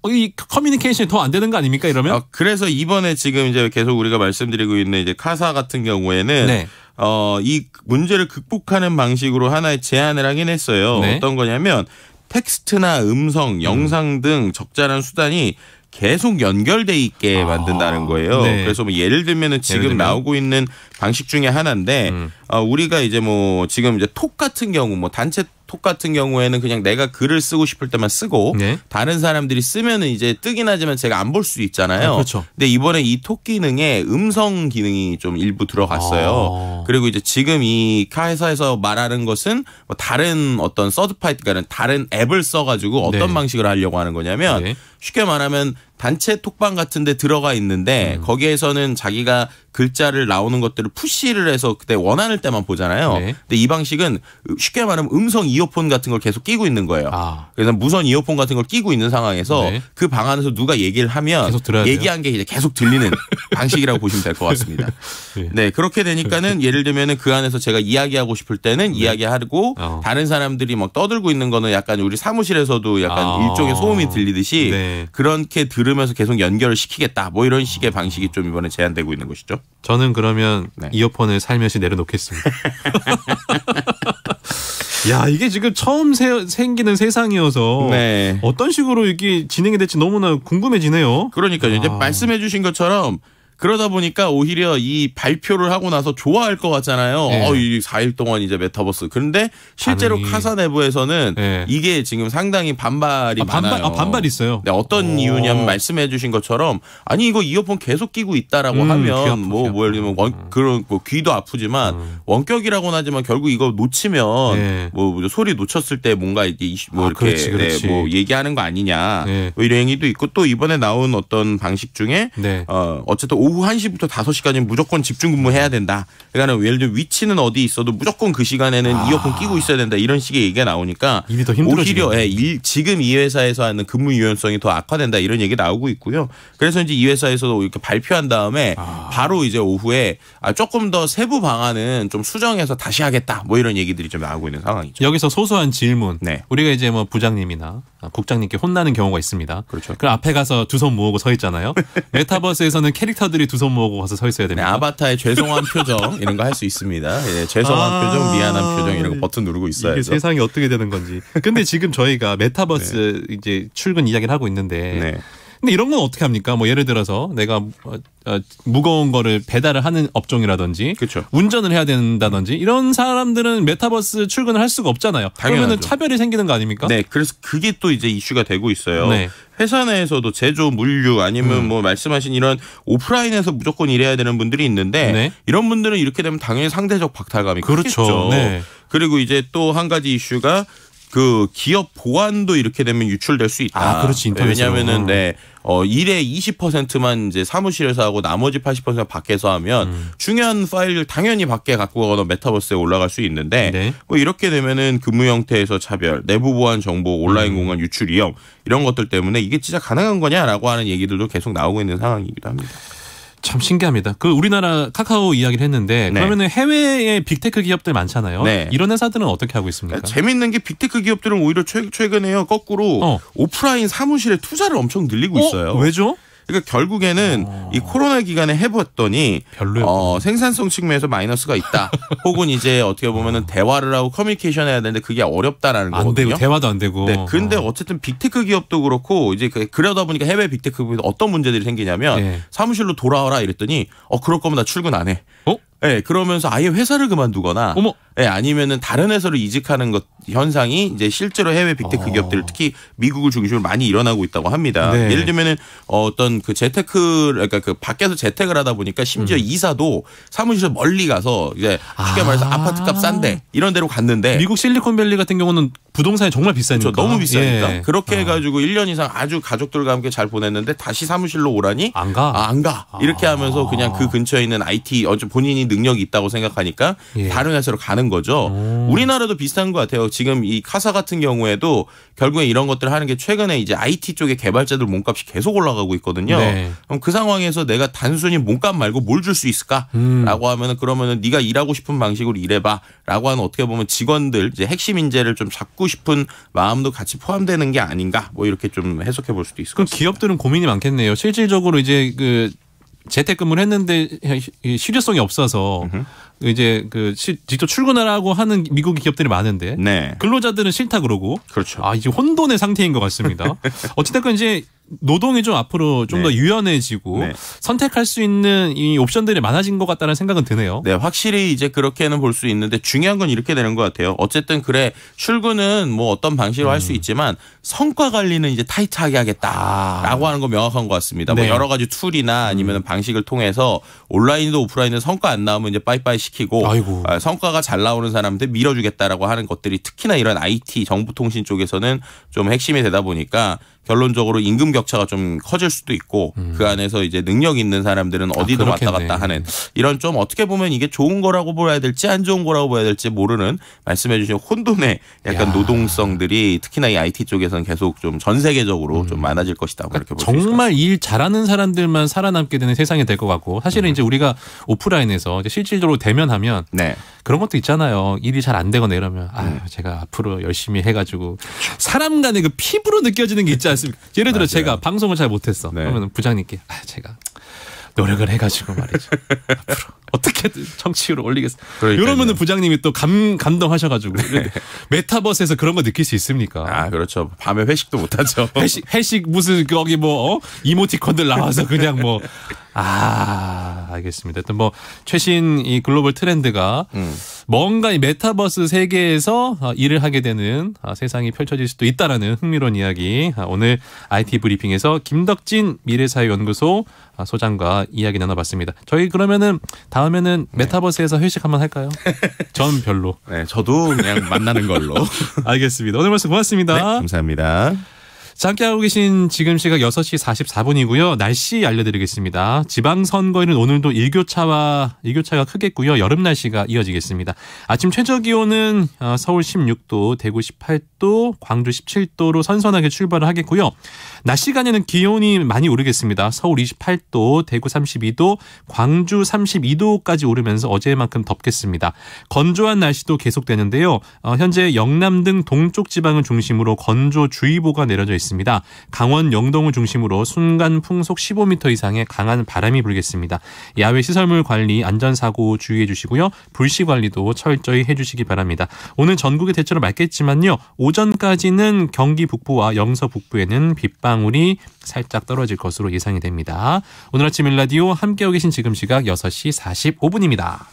이 커뮤니케이션이 더 안 되는 거 아닙니까? 이러면? 그래서 이번에 지금 이제 계속 우리가 말씀드리고 있는 이제 카사 같은 경우에는 네. 이 문제를 극복하는 방식으로 하나의 제안을 하긴 했어요. 네. 어떤 거냐면 텍스트나 음성, 영상 등 적절한 수단이 계속 연결돼 있게 만든다는 거예요. 네. 그래서 뭐 예를 들면은 지금 나오고 있는 방식 중에 하나인데 우리가 이제 뭐 지금 이제 톡 같은 경우 뭐 단체 톡 같은 경우에는 그냥 내가 글을 쓰고 싶을 때만 쓰고 네. 다른 사람들이 쓰면은 이제 뜨긴 하지만 제가 안 볼 수 있잖아요. 그렇죠. 근데 이번에 이 톡 기능에 음성 기능이 좀 일부 들어갔어요. 그리고 이제 지금 이 회사에서 말하는 것은 뭐 다른 어떤 서드파이트, 그러니까 다른 앱을 써가지고 어떤 네. 방식으로 하려고 하는 거냐면 네. 쉽게 말하면 단체 톡방 같은 데 들어가 있는데 거기에서는 자기가 글자를 나오는 것들을 푸시를 해서 그때 원하는 때만 보잖아요. 네. 근데 이 방식은 쉽게 말하면 음성 이어폰 같은 걸 계속 끼고 있는 거예요. 그래서 무선 이어폰 같은 걸 끼고 있는 상황에서 네. 그 방 안에서 누가 얘기를 하면 계속 들어야 돼요? 얘기한 게 이제 계속 들리는 방식이라고 보시면 될 것 같습니다. 네. 네, 그렇게 되니까는 예를 들면은 그 안에서 제가 이야기하고 싶을 때는 이야기하고 다른 사람들이 막 떠들고 있는 거는 약간 우리 사무실에서도 약간 일종의 소음이 들리듯이 네. 그렇게 들으면서 계속 연결을 시키겠다. 뭐 이런 식의 방식이 좀 이번에 제안되고 있는 것이죠. 저는 그러면 네. 이어폰을 살며시 내려놓겠습니다. 야, 이게 지금 처음 생기는 세상이어서 네. 어떤 식으로 이게 진행이 될지 너무나 궁금해지네요. 그러니까 이제 말씀해 주신 것처럼 그러다 보니까 오히려 이 발표를 하고 나서 좋아할 것 같잖아요. 네. 이 4일 동안 이제 메타버스. 그런데 실제로 반응이. 카사 내부에서는 네. 이게 지금 상당히 반발이 많아요. 반발 있어요. 네, 어떤 이유냐면 말씀해 주신 것처럼 아니 이거 이어폰 계속 끼고 있다라고 귀 하면 아프죠, 뭐 귀 예를 들면 그런 뭐 귀도 아프지만 원격이라고는 하지만 결국 이거 놓치면 네. 뭐 소리 놓쳤을 때 뭔가 이게 뭐 이렇게 그렇지. 네, 뭐 얘기하는 거 아니냐 네. 뭐 이런 얘기도 있고 또 이번에 나온 어떤 방식 중에 네. 어쨌든 오후 1시부터 5시까지는 무조건 집중 근무해야 된다. 그러니까 예를 들면 위치는 어디 있어도 무조건 그 시간에는 이어폰 끼고 있어야 된다. 이런 식의 얘기가 나오니까 일이 더 힘들어지네요. 오히려 지금 이 회사에서 하는 근무 유연성이 더 악화된다. 이런 얘기 나오고 있고요. 그래서 이제 이 회사에서도 이렇게 발표한 다음에 바로 이제 오후에 조금 더 세부 방안은 좀 수정해서 다시 하겠다. 뭐 이런 얘기들이 좀 나오고 있는 상황이죠. 여기서 소소한 질문. 네. 우리가 이제 뭐 부장님이나 국장님께 혼나는 경우가 있습니다. 그렇죠. 그럼 앞에 가서 두 손 모으고 서 있잖아요. 메타버스에서는 캐릭터들이 두 손 모으고 가서 서 있어야 됩니다. 네, 아바타의 죄송한 표정 이런 거 할 수 있습니다. 예, 죄송한 표정, 미안한 표정 이런 거 버튼 누르고 있어야죠. 이게 세상이 어떻게 되는 건지. 근데 지금 저희가 메타버스 네. 이제 출근 이야기를 하고 있는데 네. 근데 이런 건 어떻게 합니까? 뭐 예를 들어서 내가 무거운 거를 배달을 하는 업종이라든지 그렇죠. 운전을 해야 된다든지 이런 사람들은 메타버스 출근을 할 수가 없잖아요. 그러면은 차별이 생기는 거 아닙니까? 네, 그래서 그게 또 이제 이슈가 되고 있어요. 네. 회사 내에서도 제조, 물류 아니면 뭐 말씀하신 이런 오프라인에서 무조건 일해야 되는 분들이 있는데 네. 이런 분들은 이렇게 되면 당연히 상대적 박탈감이 그렇죠. 크겠죠. 네. 그리고 이제 또 한 가지 이슈가 그 기업 보안도 이렇게 되면 유출될 수 있다. 아, 그렇지. 인터넷으로. 왜냐하면은 일의 20%만 이제 사무실에서 하고 나머지 80%가 밖에서 하면 중요한 파일을 당연히 밖에 갖고 가거나 메타버스에 올라갈 수 있는데 네. 뭐 이렇게 되면은 근무 형태에서 차별, 내부 보안 정보, 온라인 공간 유출 위험 이런 것들 때문에 이게 진짜 가능한 거냐라고 하는 얘기들도 계속 나오고 있는 상황이기도 합니다. 참 신기합니다. 그 우리나라 카카오 이야기를 했는데 네. 그러면은 해외에 빅테크 기업들 많잖아요. 네. 이런 회사들은 어떻게 하고 있습니까? 재밌는 게 빅테크 기업들은 오히려 최근에요. 거꾸로 오프라인 사무실에 투자를 엄청 늘리고 있어요. 왜죠? 그러니까 결국에는 이 코로나 기간에 해봤더니 생산성 측면에서 마이너스가 있다. 혹은 이제 어떻게 보면은 대화를 하고 커뮤니케이션 해야 되는데 그게 어렵다라는 거거든요. 안 되고 대화도 안 되고. 네. 근데 어쨌든 빅테크 기업도 그렇고 이제 그러다 보니까 해외 빅테크 기업도 어떤 문제들이 생기냐면 네. 사무실로 돌아와라 이랬더니 그럴 거면 나 출근 안 해. 네, 그러면서 아예 회사를 그만두거나 네, 아니면은 다른 회사로 이직하는 것 현상이 이제 실제로 해외 빅테크 기업들 특히 미국을 중심으로 많이 일어나고 있다고 합니다. 네. 예를 들면은 어떤 그 그러니까 그 밖에서 재택을 하다 보니까 심지어 이사도 사무실에 멀리 가서 이제 쉽게 말해서 아파트값 싼데 이런 데로 갔는데 미국 실리콘밸리 같은 경우는 부동산이 정말 비싸니까. 그렇죠. 너무 비싸니까. 예. 그렇게 해가지고 1년 이상 아주 가족들과 함께 잘 보냈는데 다시 사무실로 오라니 안 가. 안 가. 이렇게 하면서 그냥 그 근처에 있는 IT 본인이 능력이 있다고 생각하니까 예. 다른 회사로 가는 거죠. 우리나라도 비슷한 것 같아요. 지금 이 카사 같은 경우에도 결국에 이런 것들을 하는 게 최근에 이제 IT 쪽의 개발자들 몸값이 계속 올라가고 있거든요. 네. 그럼 그 상황에서 내가 단순히 몸값 말고 뭘 줄 수 있을까라고 하면은 그러면은 네가 일하고 싶은 방식으로 일해봐라고 하는 어떻게 보면 직원들 이제 핵심 인재를 좀 잡고 싶은 마음도 같이 포함되는 게 아닌가 뭐 이렇게 좀 해석해 볼 수도 있을 것 같습니다. 기업들은 고민이 많겠네요. 실질적으로 이제 그 재택근무를 했는데 실효성이 없어서 이제 그 직접 출근하라고 하는 미국 기업들이 많은데 네. 근로자들은 싫다 그러고 그렇죠. 이제 혼돈의 상태인 것 같습니다. 어찌됐건 이제 노동이 좀 앞으로 좀 더 유연해지고 선택할 수 있는 이 옵션들이 많아진 것 같다는 생각은 드네요. 네, 확실히 이제 그렇게는 볼 수 있는데 중요한 건 이렇게 되는 것 같아요. 어쨌든 그래 출근은 뭐 어떤 방식으로 할 수 있지만 성과 관리는 이제 타이트하게 하겠다라고 하는 거 명확한 것 같습니다. 네. 뭐 여러 가지 툴이나 아니면 방식을 통해서 온라인도 오프라인도 성과 안 나오면 이제 빠이빠이 시키고 성과가 잘 나오는 사람들 밀어주겠다라고 하는 것들이 특히나 이런 IT 정보통신 쪽에서는 좀 핵심이 되다 보니까 결론적으로 임금 격차가 좀 커질 수도 있고 그 안에서 이제 능력 있는 사람들은 어디든 왔다 갔다 하는 이런 좀 어떻게 보면 이게 좋은 거라고 봐야 될지 안 좋은 거라고 봐야 될지 모르는 말씀해 주신 혼돈의 약간 노동성들이 특히나 이 IT 쪽에서는 계속 좀 전 세계적으로 좀 많아질 것이다. 그러니까 이렇게 볼 수 있습니다. 정말 일 잘하는 사람들만 살아남게 되는 세상이 될 것 같고 사실은 이제 우리가 오프라인에서 이제 실질적으로 대면하면 그런 것도 있잖아요. 일이 잘 안 되거나 이러면 제가 앞으로 열심히 해가지고 사람 간의 그 피부로 느껴지는 게 있지 않습니까? 예를 들어 제가 방송을 잘 못했어. 그러면 부장님께 제가 노력을 해가지고 말이죠. 앞으로 어떻게든 청취율을 올리겠어. 이러면은 부장님이 또 감동하셔가지고 메타버스에서 그런 거 느낄 수 있습니까? 그렇죠. 밤에 회식도 못하죠. 회식 무슨 거기 뭐 이모티콘들 나와서 그냥 뭐 알겠습니다. 또 뭐 최신 이 글로벌 트렌드가 뭔가 이 메타버스 세계에서 일을 하게 되는 세상이 펼쳐질 수도 있다라는 흥미로운 이야기 오늘 IT 브리핑에서 김덕진 미래사회연구소 소장과 이야기 나눠봤습니다. 저희 그러면은 다음에는 메타버스에서 회식 한번 할까요? 전 별로. 네, 저도 그냥 만나는 걸로. 알겠습니다. 오늘 말씀 고맙습니다. 네, 감사합니다. 자, 함께하고 계신 지금 시각 6시 44분이고요. 날씨 알려드리겠습니다. 지방선거에는 오늘도 일교차가 크겠고요. 여름 날씨가 이어지겠습니다. 아침 최저기온은 서울 16도, 대구 18도, 광주 17도로 선선하게 출발을 하겠고요. 낮 시간에는 기온이 많이 오르겠습니다. 서울 28도, 대구 32도, 광주 32도까지 오르면서 어제만큼 덥겠습니다. 건조한 날씨도 계속되는데요. 현재 영남 등 동쪽 지방을 중심으로 건조주의보가 내려져 있습니다. 강원 영동을 중심으로 순간 풍속 15m 이상의 강한 바람이 불겠습니다. 야외 시설물 관리, 안전사고 주의해 주시고요. 불씨 관리도 철저히 해주시기 바랍니다. 오늘 전국이 대체로 맑겠지만요. 오전까지는 경기 북부와 영서 북부에는 빗방울이 살짝 떨어질 것으로 예상이 됩니다. 오늘 아침 일라디오 함께하고 계신 지금 시각 6시 45분입니다.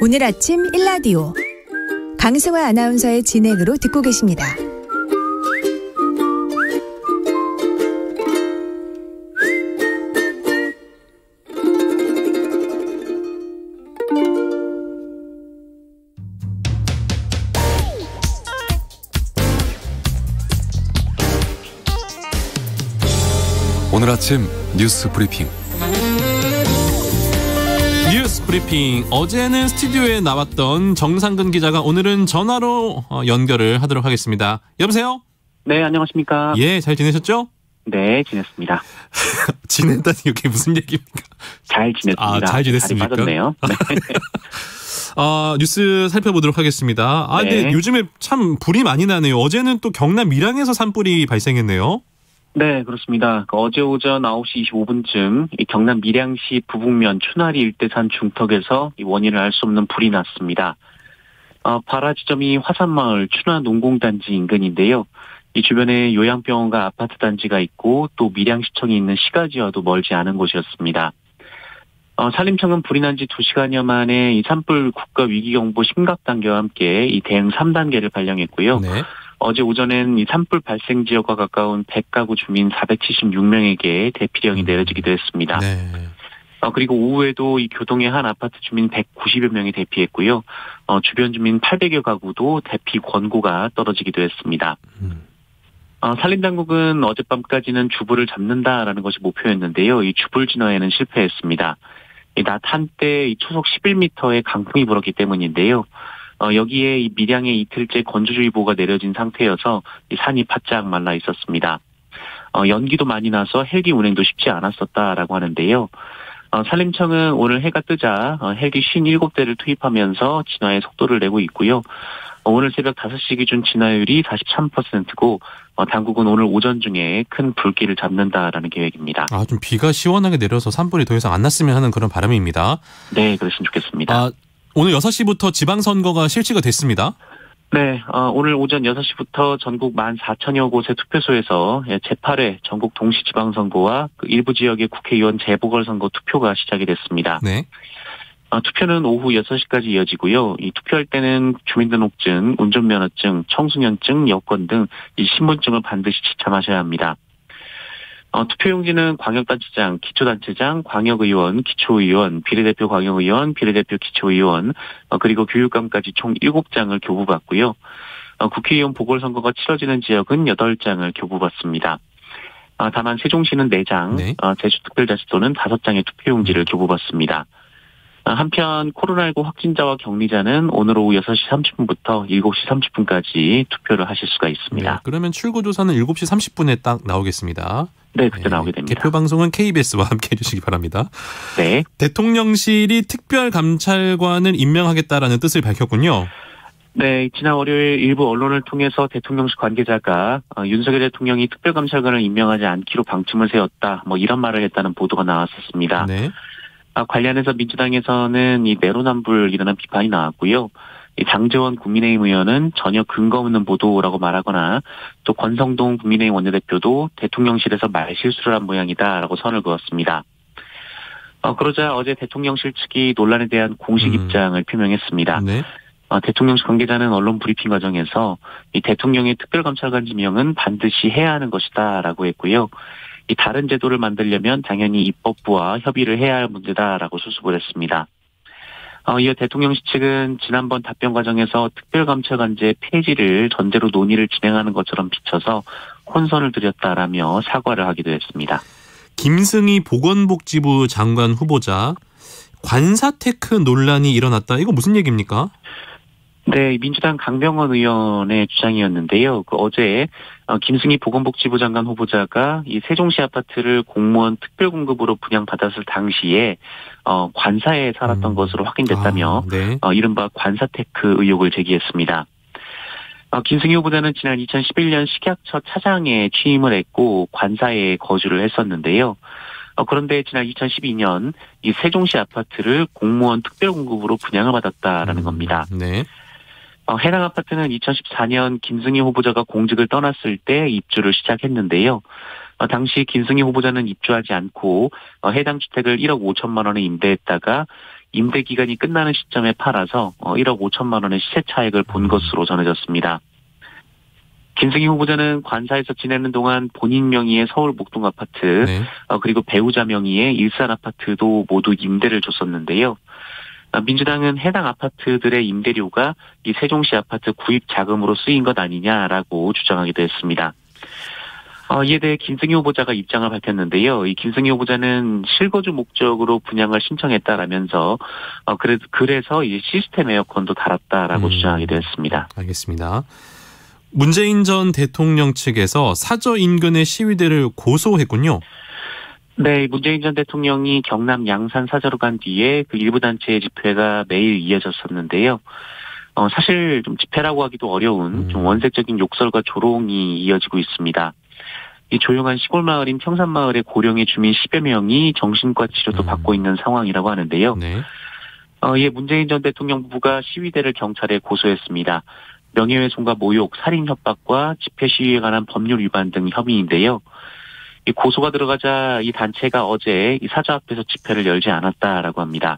오늘 아침 일라디오 강승화 아나운서의 진행으로 듣고 계십니다. 오늘 아침 뉴스 브리핑. 뉴스 브리핑. 어제는 스튜디오에 나왔던 정상근 기자가 오늘은 전화로 연결을 하도록 하겠습니다. 여보세요? 네, 안녕하십니까? 예, 잘 지내셨죠? 네, 지냈습니다. 지낸다니 이게 무슨 얘기입니까? 잘 지냈습니다. 아, 잘 지냈습니까? 잘 빠졌네요. 네. 뉴스 살펴보도록 하겠습니다. 네. 근데 요즘에 참 불이 많이 나네요. 어제는 또 경남 밀양에서 산불이 발생했네요. 네, 그렇습니다. 어제 오전 9시 25분쯤 경남 밀양시 부북면 추나리 일대산 중턱에서 원인을 알 수 없는 불이 났습니다. 발화 지점이 화산마을 추나농공단지 인근인데요. 이 주변에 요양병원과 아파트 단지가 있고 또 밀양시청이 있는 시가지와도 멀지 않은 곳이었습니다. 산림청은 불이 난 지 2시간여 만에 이 산불 국가위기경보 심각 단계와 함께 이 대응 3단계를 발령했고요. 네. 어제 오전엔 이 산불 발생 지역과 가까운 100가구 주민 476명에게 대피령이 내려지기도 했습니다. 네. 그리고 오후에도 이 교동의 한 아파트 주민 190여 명이 대피했고요. 주변 주민 800여 가구도 대피 권고가 떨어지기도 했습니다. 산림당국은 어젯밤까지는 주불을 잡는다라는 것이 목표였는데요. 이 주불 진화에는 실패했습니다. 낮 한때 이 초속 11m의 강풍이 불었기 때문인데요. 여기에 이 밀양에 이틀째 건조주의보가 내려진 상태여서 이 산이 바짝 말라 있었습니다. 연기도 많이 나서 헬기 운행도 쉽지 않았었다라고 하는데요. 산림청은 오늘 해가 뜨자 헬기 57대를 투입하면서 진화에 속도를 내고 있고요. 오늘 새벽 5시 기준 진화율이 43%고 당국은 오늘 오전 중에 큰 불길을 잡는다라는 계획입니다. 좀 비가 시원하게 내려서 산불이 더 이상 안 났으면 하는 그런 바람입니다. 네, 그러시면 좋겠습니다. 오늘 6시부터 지방선거가 실시가 됐습니다. 네, 오늘 오전 6시부터 전국 14,000여 곳의 투표소에서 제8회 전국 동시지방선거와 일부 지역의 국회의원 재보궐선거 투표가 시작이 됐습니다. 네. 투표는 오후 6시까지 이어지고요. 이 투표할 때는 주민등록증, 운전면허증, 청소년증, 여권 등 이 신분증을 반드시 지참하셔야 합니다. 투표용지는 광역단체장, 기초단체장, 광역의원, 기초의원, 비례대표 광역의원, 비례대표 기초의원, 그리고 교육감까지 총 7장을 교부받고요. 국회의원 보궐선거가 치러지는 지역은 8장을 교부받습니다. 다만 세종시는 4장, 네. 제주특별자치도는 5장의 투표용지를 교부받습니다. 한편 코로나19 확진자와 격리자는 오늘 오후 6시 30분부터 7시 30분까지 투표를 하실 수가 있습니다. 네, 그러면 출구조사는 7시 30분에 딱 나오겠습니다. 네, 그때 나오게 됩니다. 대표 방송은 KBS와 함께 해주시기 바랍니다. 네. 대통령실이 특별감찰관을 임명하겠다라는 뜻을 밝혔군요. 네, 지난 월요일 일부 언론을 통해서 대통령실 관계자가 윤석열 대통령이 특별감찰관을 임명하지 않기로 방침을 세웠다, 이런 말을 했다는 보도가 나왔었습니다. 네. 관련해서 민주당에서는 이 내로남불이라는 비판이 나왔고요. 이 장제원 국민의힘 의원은 전혀 근거 없는 보도라고 말하거나 또 권성동 국민의힘 원내대표도 대통령실에서 말실수를 한 모양이다라고 선을 그었습니다. 그러자 어제 대통령실 측이 논란에 대한 공식 입장을 표명했습니다. 네. 대통령실 관계자는 언론 브리핑 과정에서 이 대통령의 특별감찰관 지명은 반드시 해야 하는 것이다라고 했고요. 이 다른 제도를 만들려면 당연히 입법부와 협의를 해야 할 문제다라고 수습을 했습니다. 이어 대통령실 측은 지난번 답변 과정에서 특별감찰관제 폐지를 전제로 논의를 진행하는 것처럼 비춰서 혼선을 드렸다라며 사과를 하기도 했습니다. 김승희 보건복지부 장관 후보자 관사테크 논란이 일어났다. 이거 무슨 얘기입니까? 네, 민주당 강병원 의원의 주장이었는데요. 어제 김승희 보건복지부 장관 후보자가 이 세종시 아파트를 공무원 특별공급으로 분양받았을 당시에 관사에 살았던 것으로 확인됐다며 네. 이른바 관사테크 의혹을 제기했습니다. 김승희 후보자는 지난 2011년 식약처 차장에 취임을 했고 관사에 거주를 했었는데요. 그런데 지난 2012년 이 세종시 아파트를 공무원 특별공급으로 분양을 받았다라는 겁니다. 네. 해당 아파트는 2014년 김승희 후보자가 공직을 떠났을 때 입주를 시작했는데요. 당시 김승희 후보자는 입주하지 않고 해당 주택을 1억 5천만 원에 임대했다가 임대 기간이 끝나는 시점에 팔아서 1억 5천만 원의 시세 차익을 본 것으로 전해졌습니다. 김승희 후보자는 관사에서 지내는 동안 본인 명의의 서울 목동 아파트, 네. 그리고 배우자 명의의 일산 아파트도 모두 임대를 줬었는데요. 민주당은 해당 아파트들의 임대료가 이 세종시 아파트 구입 자금으로 쓰인 것 아니냐라고 주장하기도 했습니다. 이에 대해 김승희 후보자가 입장을 밝혔는데요. 이 김승희 후보자는 실거주 목적으로 분양을 신청했다라면서 그래서 이 시스템 에어컨도 달았다라고 주장하기도 했습니다. 알겠습니다. 문재인 전 대통령 측에서 사저 인근의 시위대를 고소했군요. 네, 문재인 전 대통령이 경남 양산 사저로 간 뒤에 그 일부 단체의 집회가 매일 이어졌었는데요. 사실 좀 집회라고 하기도 어려운 좀 원색적인 욕설과 조롱이 이어지고 있습니다. 이 조용한 시골 마을인 평산마을의 고령의 주민 10여 명이 정신과 치료도 받고 있는 상황이라고 하는데요. 네. 이에 문재인 전 대통령 부부가 시위대를 경찰에 고소했습니다. 명예훼손과 모욕, 살인 협박과 집회 시위에 관한 법률 위반 등 혐의인데요. 이 고소가 들어가자 이 단체가 어제 이 사저 앞에서 집회를 열지 않았다라고 합니다.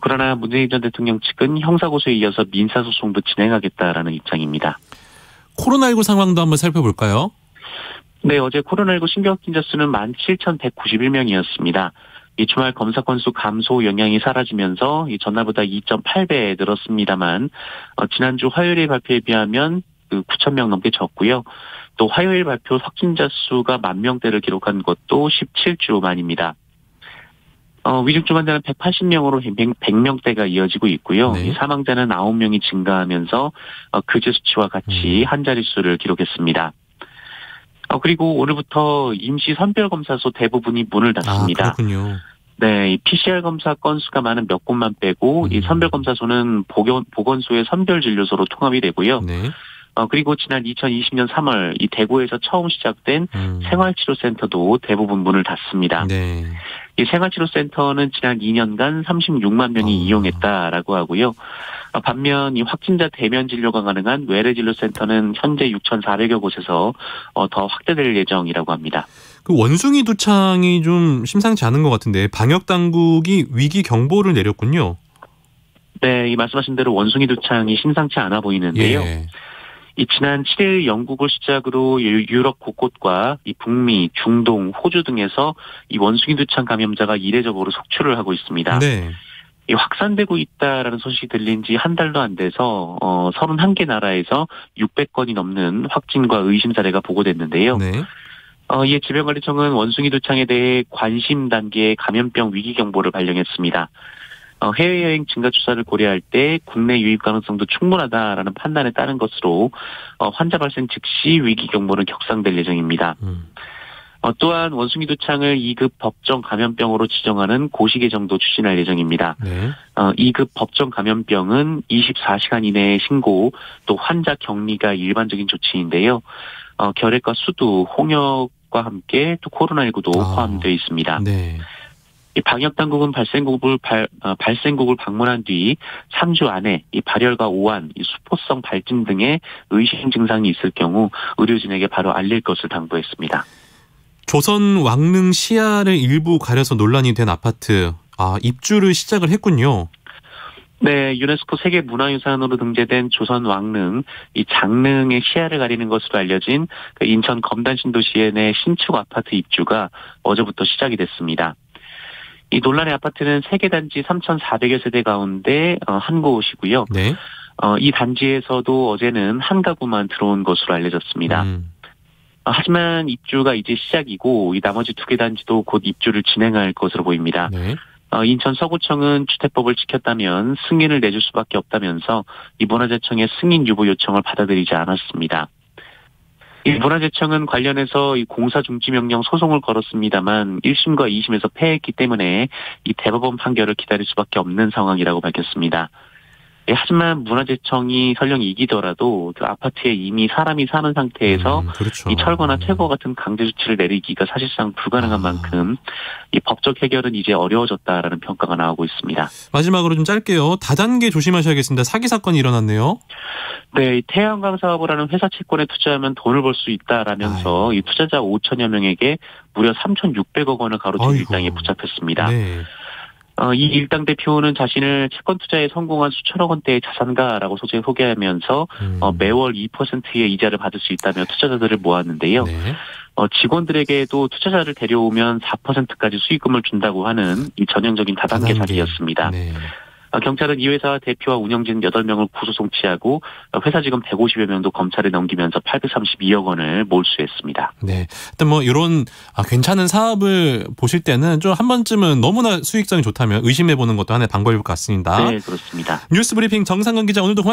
그러나 문재인 전 대통령 측은 형사고소에 이어서 민사소송도 진행하겠다라는 입장입니다. 코로나19 상황도 한번 살펴볼까요? 네, 어제 코로나19 신규 확진자 수는 17,191명이었습니다. 이 주말 검사 건수 감소 영향이 사라지면서 이 전날보다 2.8배 늘었습니다만 지난주 화요일의 발표에 비하면 9,000명 넘게 적고요. 또 화요일 발표 확진자 수가 10,000명대를 기록한 것도 17주 만입니다. 위중증 환자는 180명으로 100명대가 이어지고 있고요. 네. 사망자는 9명이 증가하면서 그제 수치와 같이 한 자릿수를 기록했습니다. 그리고 오늘부터 임시 선별검사소 대부분이 문을 닫습니다. 그렇군요. 네, 이 PCR 검사 건수가 많은 몇 곳만 빼고 이 선별검사소는 보건소의 선별진료소로 통합이 되고요. 네. 그리고 지난 2020년 3월 이 대구에서 처음 시작된 생활치료센터도 대부분 문을 닫습니다. 네. 이 생활치료센터는 지난 2년간 36만 명이 이용했다라고 하고요. 반면 이 확진자 대면 진료가 가능한 외래진료센터는 현재 6,400여 곳에서 더 확대될 예정이라고 합니다. 그 원숭이 두창이 좀 심상치 않은 것 같은데 방역 당국이 위기 경보를 내렸군요. 네, 이 말씀하신 대로 원숭이 두창이 심상치 않아 보이는데요. 예. 이 지난 7일 영국을 시작으로 유럽 곳곳과 이 북미, 중동, 호주 등에서 이 원숭이 두창 감염자가 이례적으로 속출을 하고 있습니다. 네. 이 확산되고 있다라는 소식이 들린 지 한 달도 안 돼서 31개 나라에서 600건이 넘는 확진과 의심 사례가 보고됐는데요. 네. 이에 질병관리청은 원숭이 두창에 대해 관심 단계의 감염병 위기 경보를 발령했습니다. 해외여행 증가 추세를 고려할 때 국내 유입 가능성도 충분하다라는 판단에 따른 것으로 환자 발생 즉시 위기 경보는 격상될 예정입니다. 또한 원숭이 두창을 2급 법정 감염병으로 지정하는 고시 개정도 추진할 예정입니다. 네. 2급 법정 감염병은 24시간 이내에 신고 또 환자 격리가 일반적인 조치인데요. 결핵과 수두, 홍역과 함께 또 코로나19도 포함되어 있습니다. 네. 이 방역 당국은 발생국을 방문한 뒤 3주 안에 이 발열과 오한, 이 수포성 발진 등의 의심 증상이 있을 경우 의료진에게 바로 알릴 것을 당부했습니다. 조선 왕릉 시야를 일부 가려서 논란이 된 아파트, 입주를 시작을 했군요. 네, 유네스코 세계 문화유산으로 등재된 조선 왕릉, 이 장릉의 시야를 가리는 것으로 알려진 그 인천 검단 신도시의 내 신축 아파트 입주가 어제부터 시작이 됐습니다. 이 논란의 아파트는 3개 단지 3,400여 세대 가운데 한 곳이고요. 네. 이 단지에서도 어제는 한 가구만 들어온 것으로 알려졌습니다. 하지만 입주가 이제 시작이고 이 나머지 2개 단지도 곧 입주를 진행할 것으로 보입니다. 네. 인천 서구청은 주택법을 지켰다면 승인을 내줄 수밖에 없다면서 이 문화재청의 승인 유보 요청을 받아들이지 않았습니다. 이 문화재청은 관련해서 이 공사 중지 명령 소송을 걸었습니다만 1심과 2심에서 패했기 때문에 이 대법원 판결을 기다릴 수밖에 없는 상황이라고 밝혔습니다. 하지만 문화재청이 설령 이기더라도 그 아파트에 이미 사람이 사는 상태에서 그렇죠. 이 철거나 퇴거 같은 강제 조치를 내리기가 사실상 불가능한 만큼 이 법적 해결은 이제 어려워졌다라는 평가가 나오고 있습니다. 마지막으로 좀 짧게요. 다단계 조심하셔야겠습니다. 사기 사건이 일어났네요. 네, 이 태양광 사업을 하는 회사 채권에 투자하면 돈을 벌 수 있다라면서 이 투자자 5천여 명에게 무려 3,600억 원을 가로챈 일당에 붙잡혔습니다. 네. 이 일당 대표는 자신을 채권 투자에 성공한 수천억 원대의 자산가라고 소개하면서 매월 2%의 이자를 받을 수 있다며 투자자들을 모았는데요. 네. 직원들에게도 투자자를 데려오면 4%까지 수익금을 준다고 하는 이 전형적인 다단계 사기였습니다. 네. 경찰은 이 회사 대표와 운영진 8명을 구속 송치하고 회사 직원 150여 명도 검찰에 넘기면서 832억 원을 몰수했습니다. 네. 일단 뭐 이런 괜찮은 사업을 보실 때는 좀 한 번쯤은 너무나 수익성이 좋다면 의심해 보는 것도 하나의 방법일 것 같습니다. 네, 그렇습니다. 뉴스 브리핑 정상근 기자 오늘도